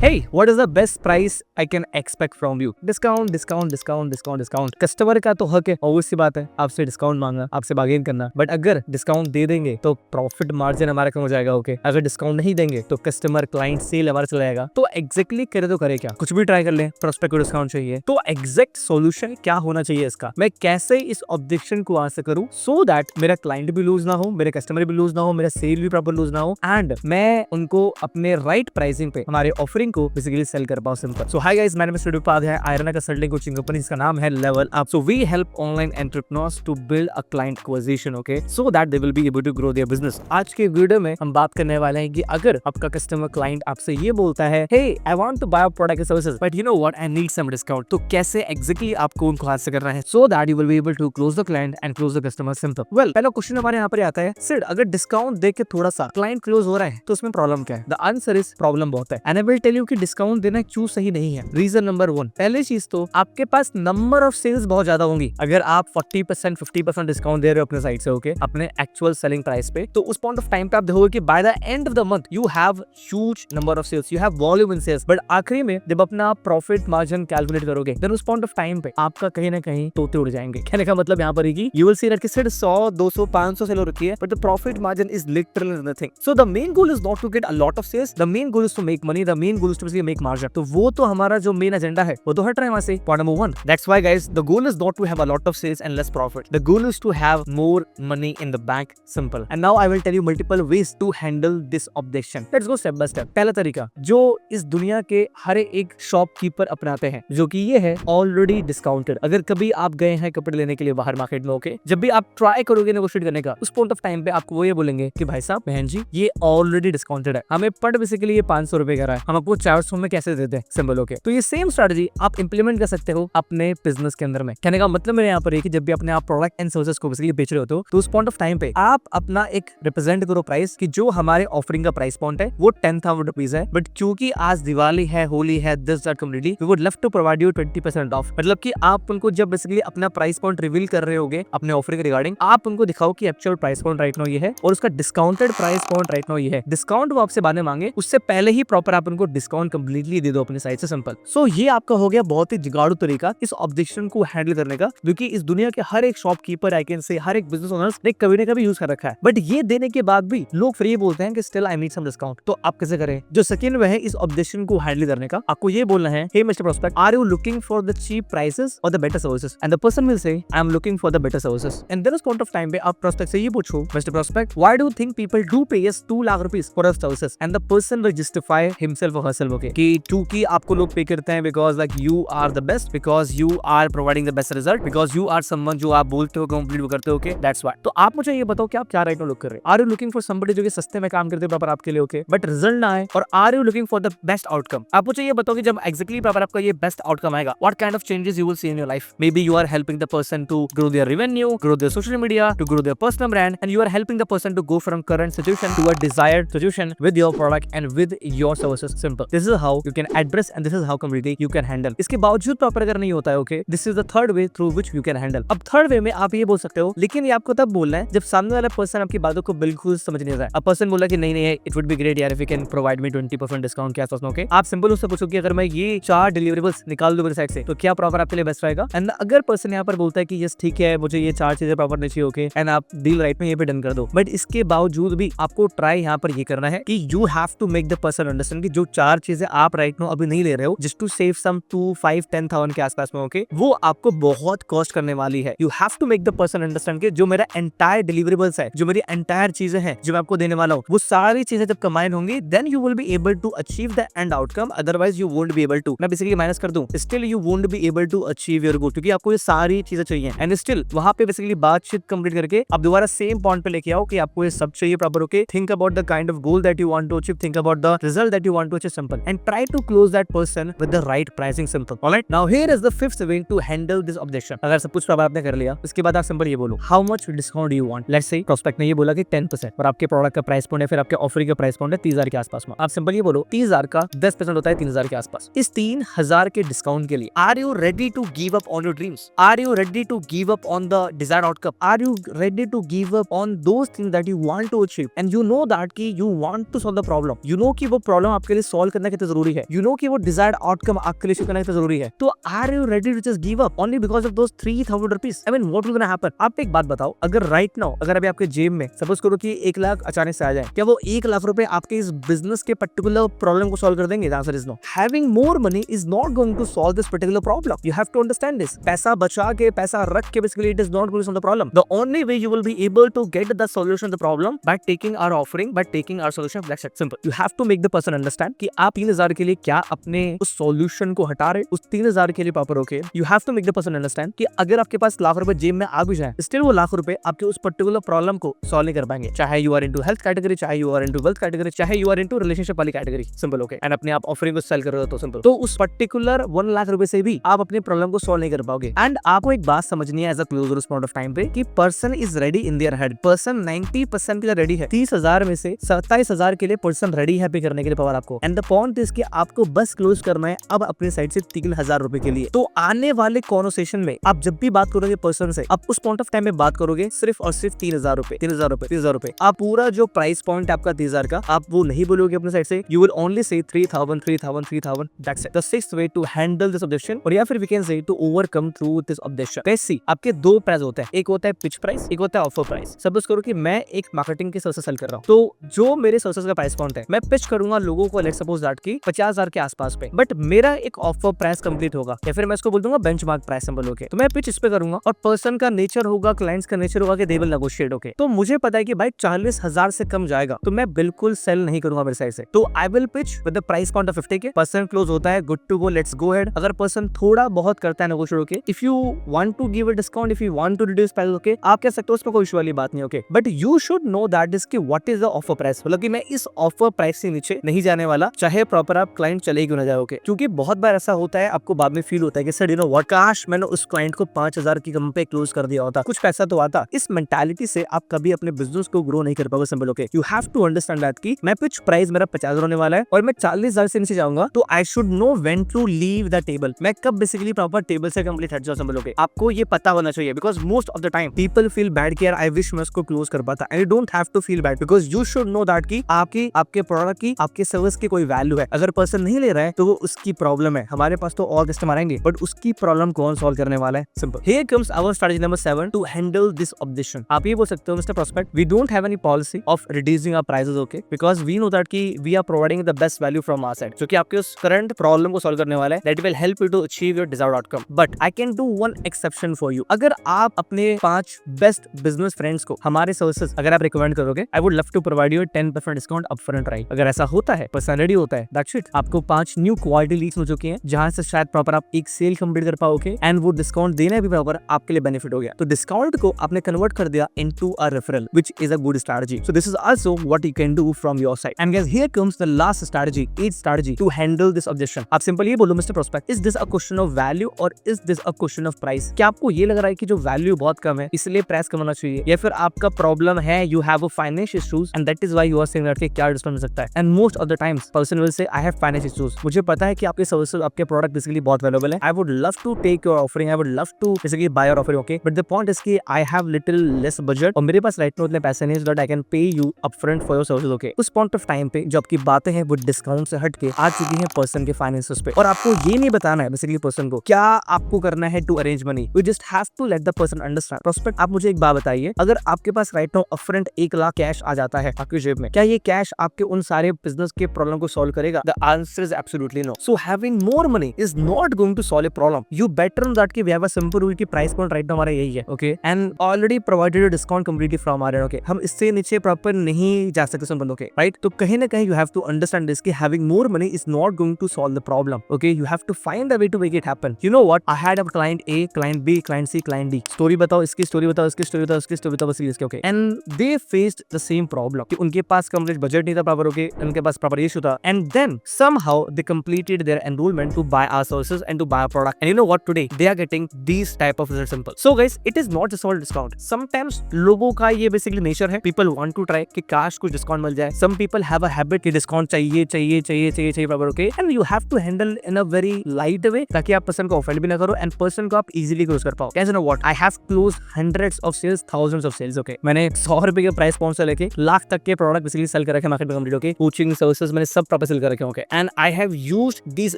Hey, what is the best price I can expect from you? Discount discount discount discount discount. Customer का तो हक है, obvious सी बात है, आपसे डिस्काउंट मांगना, आपसे बार्गेन करना। बट अगर डिस्काउंट दे देंगे तो प्रॉफिट मार्जिन हमारा कम हो जाएगा। ओके, अगर डिस्काउंट नहीं देंगे तो कस्टमर क्लाइंट सेल हमारा चला जाएगा। तो एग्जैक्टली करे तो करे क्या, कुछ भी ट्राई कर ले, प्रोस्पेक्ट को डिस्काउंट चाहिए तो एग्जैक्ट सोल्यूशन क्या होना चाहिए इसका, मैं कैसे इस ऑब्जेक्शन को आंसर करूं सो दैट मेरा क्लाइंट भी लूज ना हो, मेरे कस्टमर भी लूज ना हो, मेरा सेल भी प्रॉपर लूज ना हो, एंड मैं उनको अपने राइट प्राइसिंग पे हमारे ऑफरिंग को बेसिकली सेल कर पाऊं। सिंपल। सो हाय गाइस, मैंने mister Upadhyay, I run a consulting coaching company, इसका नाम है level up. So we help online entrepreneurs to build a client acquisition, okay, so that they will be able to grow their business. आज के video में हम बात करने वाले हैं कि अगर आपका कस्टमर क्लाइंट आपसे ये बोलता है, hey I want to buy product and services but you know what, I need some discount, तो कैसे एग्जैक्टली आपको उनको हासिल करना है so that you will be able to close the client and close the customer. Simple. Well, पहला question हमारे यहाँ पर आता है, सिड अगर डिस्काउंट देके थोड़ा सा क्लाइंट क्लोज हो रहा है तो उसमें प्रॉब्लम क्या है? द आंसर इज प्रॉब्लम बहुत है, and I will tell you कि डिस्काउंट देना क्यों सही नहीं है। रीजन नंबर 1, पहली चीज तो आपके पास नंबर ऑफ सेल्स बहुत ज्यादा होंगी। अगर आप 40% 50% डिस्काउंट दे रहे हो अपने साइड से, ओके, अपने एक्चुअल सेलिंग प्राइस पे, तो उस पॉइंट ऑफ टाइम पे आप देखोगे कि by the end of the month you have huge number of sales, you have volume in sales, but आखिरी में जब अपना प्रॉफिट मार्जिन कैलकुलेट करोगे देन उस पॉइंट ऑफ टाइम पे आपका कहीं ना कहीं तोते उड़ जाएंगे। कहने का मतलब यहाँ पर है कि यू विल सी दैट सिर्फ 100 200 500 सेल हो रखी है but the profit margin is literally nothing. So the main goal is not to get a lot of sales, the main goal is to make money, the main goal is to make margin. तो वो तो हमारा जो main agenda है वो तो हट रहा है वहां से। Point number 1, that's why guys the goal is not to have a lot of sales and less profit, the goal is to have more money in the bank. Simple. And now I will tell you multiple ways to handle this objection. Let's go step by step. पहला तरीका जो इस दुनिया के हर एक shopkeeper अपनाते हैं, जो कि ये है ऑलरेडी डिस्काउंटेड। अगर कभी आप गए हैं कपड़े लेने के लिए बाहर मार्केट में, ओके, जब भी आप ट्राई करोगे नेगोशिएट करने का, उस पॉइंट ऑफ टाइम पे आपको वो ये बोलेंगे कि भाई साहब, बहन जी, ये ऑलरेडी डिस्काउंटेड है, हमें पर बेसिकली ये 500 रुपए का रहा है, हम आपको 400 में कैसे देते हैं। सिंपल। ओके, तो ये सेम स्ट्रेटजी आप इंप्लीमेंट कर सकते हो अपने बिजनेस के अंदर में। कहने का मतलब मेरे यहाँ पर है कि जब भी अपने आप प्रोडक्ट एंड सर्विसेज को बेसिकली बेच रहे होते हो तो उस पॉइंट ऑफ टाइम पे आप अपना एक रिप्रेजेंट करो प्राइस कि जो हमारे ऑफरिंग का प्राइस पॉइंट है वो 10,000 रुपीज है, बट क्योंकि आज दिवाली है, होली है, this that community, we would love to provide you 20% off. मतलब कि आप उनको जब बेसिकली अपना प्राइस पॉइंट रिवील कर रहे होगे अपने ऑफर के रिगार्डिंग, आप उनको दिखाओ कि actual price point right now ये है और उसका discounted price point right now ये है। डिस्काउंट वो आपसे बाद में मांगे उससे पहले ही प्रॉपर आप उनको डिस्काउंट कंप्लीटली दे दो अपने साइड से। सिंपल। सो ये आपका हो गया बहुत ही जुगाड़ू तरीका इस ऑब्जेक्शन को हैंडल करने का, क्योंकि इस दुनिया के हर एक शॉपकीपर, आई कैन से हर एक बिजनेस ओनर्स ने कभी ना कभी यूज कर रखा है। बट ये देने के बाद भी लोग फिर ये बोलते हैं कि still I need some discount. तो आप कैसे करें? जो सेकंड वे है इस ऑब्जेक्शन को हैंडल करने का, आपको ये बोलना है, hey mister prospect, are you looking for the cheap prices और the better services? And the person will say, I am looking for the better services. And then उस पॉइंट ऑफ टाइम पे आप प्रोस्पेक्ट से ये पूछो, mister prospect, why do you think people do pay us 2 lakh rupees for our services? And the person will justify himself और herself, okay, कि क्योंकि आपको लोग पे करते हैं because like you are the best, because you are providing the best result, because you are someone जो आप बोलते हो कंप्लीट करते हो, ओके, दैट्स व्हाई। तो आप मुझे ये बताओ कि आप क्या राइट नाउ लुक कर रहे हो? Are you looking for somebody जो कि सस्ते में काम करते प्रॉपर आपके लिए, ओके, बट रिजल्ट ना आए, और are you looking for the best outcome? आप मुझे ये बताओ कि जब एक्जेक्टली प्रॉपर आपका ये बेस्ट आउटकम आएगा, what kind of changes you will see in your life? Maybe you are helping the person to grow their revenue, grow their social media, to grow their personal brand, and you are helping the person to go from current situation to a desired situation with your product and with your services. Simple. This is how you can address and this is how completely you can handle. इसके बावजूद proper अगर नहीं होता है, okay, this is the third way through which you can handle. अब third way में आप ये बोल सकते हो, लेकिन ये आपको तब बोलना है जब सामने वाला पर्सन आपकी बातों को बिल्कुल समझ नहीं आता है। अब पर्सन बोला कि नहीं नहीं, इट वुड बी ग्रेट यार if you can provide me 20% discount के आसपास, ओके, आप सिंपल उससे पूछो कि अगर मैं ये 4 डिलीवरेबल्स निकाल दूं मेरे साइड से तो क्या प्रॉपर आपके लिए बेस्ट रहेगा? एंड अगर पर्सन यहाँ पर बोलता है कि यस ठीक है, मुझे ये 4 चीजें प्रॉपर नहीं चाहिए, ओके, एंड आप डील राइट में ये पे डन कर दो, बट इसके बावजूद भी आपको ट्राई यहाँ पर ये करना है कि you have to make the person understand कि जो 4 चीजें आप राइट नाउ अभी नहीं ले रहे हो जस्ट टू सेव सम 2 5 10,000 के आसपास में, ओके, वो आपको बहुत कॉस्ट करने वाली है। You have to make the person understand कि जो मेरा एंटायर डिलीवरेबल्स है, जो मेरी एंटायर चीजें हैं जो मैं आपको देने वाला हूँ, वो सारी चीजें जब कंबाइन होंगी then you will be able to achieve the end outcome, otherwise you won't be able to. मैं बेसिकली माइनस कर दूं, still you won't be able to achieve your goal, क्योंकि आपको ये सारी चीजें चाहिए एंड स्टिल वहां पे बेसिकली बातचीत कंप्लीट करके आप दोबारा सेम पॉइंट पे लेके आओ कि आपको ये सब चाहिए proper, okay, think about the kind of goal that you want to achieve, think about the result that you want to achieve, simple, and try to close that person with the right pricing. Simple. Alright, now here is the fifth way to handle this objection. अगर सब कुछ proper आपने कर लिया, उसके बाद आप simple ये बोलो, how much discount you want? Let's say prospect ने ये बोला कि 10% और आपके प्रोडक्ट का प्राइस पॉइंट है, फिर आपके ऑफर का प्राइस पॉइंट है 30,000 के आसपास में। आप सिंपल ये बोलो 30,000 का 10% होता है 3,000 के आसपास। इस 3,000 के डिस्काउंट के लिए are you ready to give up on your dreams? Are you ready to give up on the desired outcome? Are you ready to give up on those things that you want to achieve and you know that कि you want to solve the problem? You know कि वो problem आपके लिए solve करना कितना जरूरी है, you know कि वो डिजायर्ड आउटकम आपके लिए करना कितना जरूरी है, तो are you ready to just give up only because of those 3000 rupees? I mean what will gonna happen? आप एक बात बताओ, अगर राइट नाउ अगर अभी आपके जेब में सपोज करो कि 1 लाख अचानक से आ जाए, क्या वो 1 लाख रुपए आपके इस बिजनेस के पर्टिकुलर प्रॉब्लम को सॉल्व कर देंगे? The answer is no. Having more money is not going to solve this particular problem. You have to understand this. पैसा बचा के, पैसा रख के basically it is not going to solve the problem. The only way you will be able to get the solution the problem by taking our offering, by taking our solution. That's it, simple. You have to make the person understand कि आप 3000 के लिए क्या अपने उस solution को हटा रहे, उस 3000 के लिए proper okay. You have to make the person understand कि अगर आपके पास लाख रुपए जेब में आ भी जाए, स्टिल वो लाख रुपए आपके उस पर्टिकुलर प्रॉब्लम को सॉल्व नहीं कर पाएंगे, चाहे you are into health category, चाहे you are into wealth category, चाहे यू आर इनटू रिलेशनशिप वाली कैटेगरी। Simple, okay. एंड अपने आप ऑफरिंग को सेल कर रहे हो तो सिंपल, तो उस पर्टिकुलर 1 लाख रुपए से भी आप अपने प्रॉब्लम को सॉल्व नहीं कर पाओगे। एंड आपको एक बात समझनी है एज अ क्लोजर उस पॉइंट ऑफ टाइम पे कि person is ready in their head. Person 90% के लिए रेडी है। 30,000 में से 27,000 के लिए पर्सन रेडी है पे करने के लिए पावर आपको। एंड द पॉइंट इज कि आपको बस क्लोज करना है अब अपने साइड से 3,000 रुपए के लिए। तो आने वाले कॉन्वर्सेशन में आप जब भी बात करोगे पर्सन से, आप उस पॉइंट ऑफ टाइम में बात करोगे सिर्फ और सिर्फ 3,000 रुपए, 3,000 रुपए, 3,000 रुपए। आप पूरा जो प्राइस पॉइंट आपका 30,000 का, आप वो नहीं बोलोगे अपने साइड से। You will only say 3,000, 3,000, 3,000। That's it. The sixth way to handle this objection, और या फिर we can say to overcome through this objection. कैसी? आपके दो प्राइस होते हैं, एक होता है पिच प्राइस, एक होता है ऑफर प्राइस। सपोज करो कि मैं एक मार्केटिंग के सर्विस सेल कर रहा हूँ, तो जो मेरे सर्विस का प्राइस पॉइंट है, मैं पिच करूंगा लोगों को, लेट्स सपोज दैट की 50,000 के आसपास पे, बट मेरा एक ऑफर प्राइस कंप्लीट होगा, या फिर मैं इसको बोल दूंगा बेंचमार्क प्राइस सिंपल, ओके। तो मैं पिच इस पे करूंगा, और पर्सन का नेचर होगा, क्लाइंट्स का नेचर होगा कि दे विल नेगोशिएट, ओके। तो मुझे पता है कि भाई 40,000 से कम जाएगा तो मैं बिल्कुल सेल नहीं करूंगा मेरे साइड से। तो I will pitch with the price point of 50K। Person close होता है, good to go, let's go ahead. अगर पर्सन थोड़ा बहुत करता है negotiate, okay, if you want to give a discount, if you want to reduce price, okay, आप कह सकते हो, उसमें कोई इशू वाली बात नहीं, okay. But you should know that is कि what is the offer price, मतलब कि मैं इस ऑफर प्राइस से नीचे नहीं जाने वाला, चाहे प्रॉपर आप क्लाइंट चले क्यों ना जाए, ओके। क्योंकि बहुत बार ऐसा होता है, आपको बाद में फील होता है कि सर यू नो व्हाट, काश मैंने उस क्लाइंट को 5,000 की कम पे क्लोज कर दिया होता, कुछ पैसा तो आता। इस मेंटालिटी से आप कभी अपने बिजनेस को ग्रो नहीं कर पाओगे, simple, okay. You have to understand that कि मैं पिच प्राइस मेरा 50,000 होने वाला है और मैं 40,000 से नीचे जाऊंगा, तो I should know when to leave the table. मैं कब बेसिकली प्रॉपर टेबल से कंप्लीट हट जाऊं, सिंपल, ओके। आपको ये पता होना चाहिए, because most of the time people feel bad कि यार आई विश मैं उसको क्लोज कर पाता। And you don't have to feel bad, because you should know that कि आपके प्रोडक्ट की, आपके सर्विस की कोई वैल्यू है। अगर पर्सन नहीं ले रहा है तो वो उसकी प्रॉब्लम है। हमारे पास तो और कस्टमर आएंगे, बट उसकी प्रॉब्लम कौन सॉल्व करने वाला है, simple. Here comes our strategy number 7 to handle this objection. आप ये बोल सकते हो, mister prospect, we don't have any policy of reducing our prices, okay, because we know that कि we are providing the best value from our side, जो कि आपके उस करंट प्रॉब्लम को सॉल्व करने वाला है, that will help you to achieve your desired outcome. But I can do one exception for you. अगर आप अपने 5 बेस्ट बिजनेस फ्रेंड्स को हमारे सर्विसेज अगर आप रिकमेंड करोगे, I would love to provide you 10% discount upfront, right? अगर ऐसा होता है, पर्सन रेडी होता है, दैट्स इट। आपको 5 न्यू क्वालिटी लीड्स हो चुकी हैं, जहां से शायद प्रॉपर आप एक सेल कंप्लीट कर पाओगे, एंड वो डिस्काउंट देना भी प्रॉपर आपके लिए बेनिफिट हो गया। तो डिस्काउंट को आपने कन्वर्ट कर दिया into a referral, which is a good strategy. So this is also what you can do from your side. And guys, here comes the last strategy, 8th strategy to handle this objection. आप simple ये बोलो, mister prospect, is this a question of value और is this a question of price? क्या आपको ये लग रहा है कि जो वैल्यू बहुत कम है इसलिए प्राइस कम होना चाहिए, या फिर आपका प्रॉब्लम है, you have a financial issues and that is why you are saying that कि क्या डिस्काउंट मिल सकता है? And most of the times person will say I have financial issues. मुझे पता है कि आपके सर्विसेज, आपके प्रोडक्ट बेसिकली बहुत वैल्यूएबल है, I would love to take your offering, I would love to basically buy your offering, okay, but the point is कि I have little less budget और मेरे पास राइट नाउ उतने पैसे नहीं है that I can pay you upfront for your services, okay. उस point of time पे जो आपकी बातें हैं वो डिस्काउंट से हट के आ चुकी हैं पर्सन के फाइनेंसेस पे, और आपको ये नहीं बताना है बेसिकली पर्सन को क्या आपको करना है to arrange money. You just have to let the person understand. Prospect, आप मुझे एक बात बताइए, अगर आपके पास right now upfront 1 lakh cash आ जाता है आपकी जेब में, क्या ये कैश आपके उन सारे बिजनेस के प्रॉब्लम को सॉल्व करेगा? The answer is absolutely no. So having more money is not going to solve a problem. You better that कि we have a simple rule की प्राइस पॉइंट राइट नाउ हमारा यही है, okay, and already provided a discount completely from our end, okay. हम इससे नीचे proper नहीं जा सकते सुन बंदों के, राइट? तो कहीं ना कहीं you have to understand this कि having more money is not going to solve the problem, okay. You have to find a way to make it happen. You know what, I had a client A, client B, client C, client D. Story बताओ, इसकी story बताओ, इसकी story बताओ, इसकी story बताओ, बस इसके, okay. And they faced the same problem कि उनके पास कंप्लीट बजट नहीं था प्रॉपर, ओके, उनके पास प्रॉपर इशू था, and then somehow they completed their enrollment to buy our services and to buy our product. And you know what, today they are getting these type of results, simple. So guys, it is not just all discount. Sometimes लोगों का ये basically nature है, people want to try कि काश कुछ discount मिल जाए. Some people have a habit कि discount चाहिए चाहिए चाहिए चाहिए चाहिए proper, okay, and you have to handle in a very light way ताकि आप पर्सन को ऑफेंड भी ना करो एंड पर्सन को आप इजीली क्लोज कर पाओ. Guys, you know what, I have closed hundreds of sales, thousands of sales, okay. मैंने 100 रुपए के प्राइस पॉइंट से लेके लाख तक के प्रोडक्ट बेसिकली सेल कर रखे मार्केट में कंप्लीट, ओके. कोचिंग सर्विसेज मैंने सब प्रॉपर सेल कर रखे होंगे and I have used these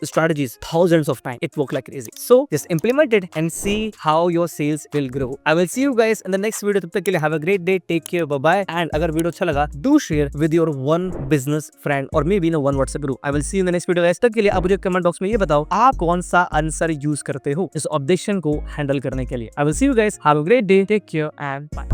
strategies thousands of times. It work like crazy. So just implement it and see how your sales will grow. I will see you guys in the next video. तब तक के लिए have a great day. Take care. Bye bye. And अगर video अच्छा लगा do share with your one business friend or maybe in a one WhatsApp group. I will see you in the next video guys. तब के लिए आप मुझे comment box में ये बताओ आप कौन सा आंसर यूज करते हो इस ऑब्जेक्शन को हैंडल करने के लिए. I will see you guys. Have a great day. Take care and bye.